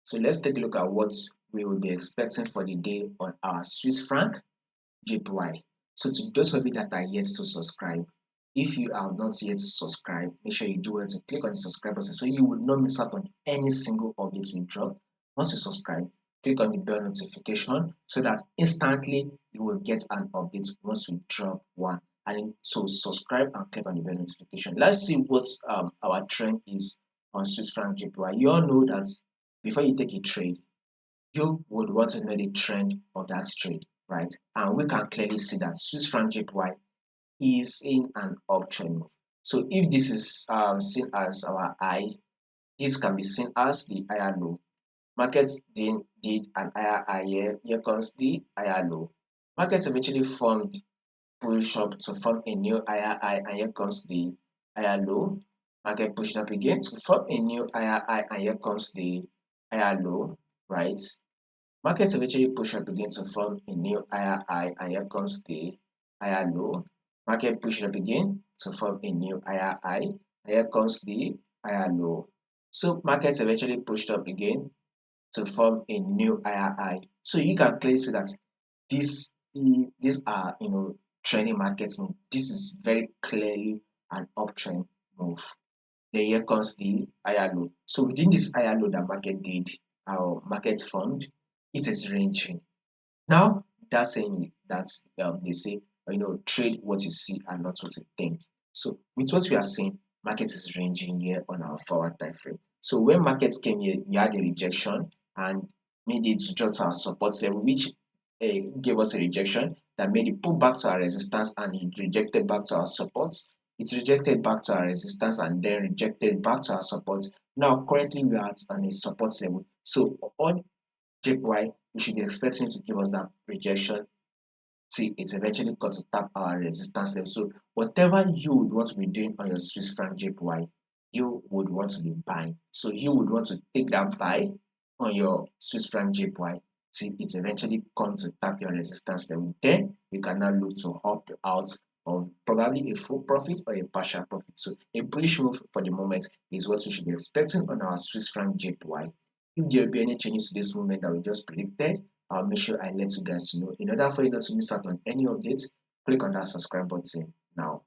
So let's take a look at what we will be expecting for the day on our Swiss franc JPY. So to those of you that are yet to subscribe, if you are not yet subscribed, make sure you do well to click on the subscribe button so you will not miss out on any single update we drop. Once you subscribe, click on the bell notification so that instantly you will get an update once we drop one. And so subscribe and click on the bell notification. Let's see what our trend is on Swiss franc JPY. You all know that before you take a trade, you would want to know the trend of that trade, right? And we can clearly see that Swiss franc JPY is in an uptrend move. So if this is seen as our high, this can be seen as the higher low. Market then did an higher high here. Here comes the higher low. Market eventually formed push up to form a new higher high, and here comes the higher low. Market pushed up again to form a new higher high, and here comes the higher low, right? Market eventually push up again to form a new higher high, and here comes the higher low. Market push up again to form a new higher high, and here comes the higher low. So market eventually pushed up again to form a new higher high. So you can clearly see that these are trending markets move. This is very clearly an uptrend move. Then here comes the higher low. So within this higher low that market did, our market formed, it is ranging. Now that's saying that they say trade what you see and not what you think. So with what we are seeing, market is ranging here on our forward time frame. So when markets came here, we had a rejection and made it to drop to our support level, which gave us a rejection that made it pull back to our resistance and it rejected back to our support. It rejected back to our resistance and then rejected back to our support. Now currently we are at on a support level. So on JPY, we should be expecting to give us that rejection till it eventually got to tap our resistance level. So whatever you would want to be doing on your Swiss franc JPY, you would want to be buying. So you would want to take that buy on your Swiss franc JPY till it eventually comes to tap your resistance level. Then you can now look to opt out of probably a full profit or a partial profit. So a bullish move for the moment is what we should be expecting on our Swiss franc JPY. If there will be any changes to this movement that we just predicted, I'll make sure I let you guys know. In order for you not to miss out on any updates, click on that subscribe button now.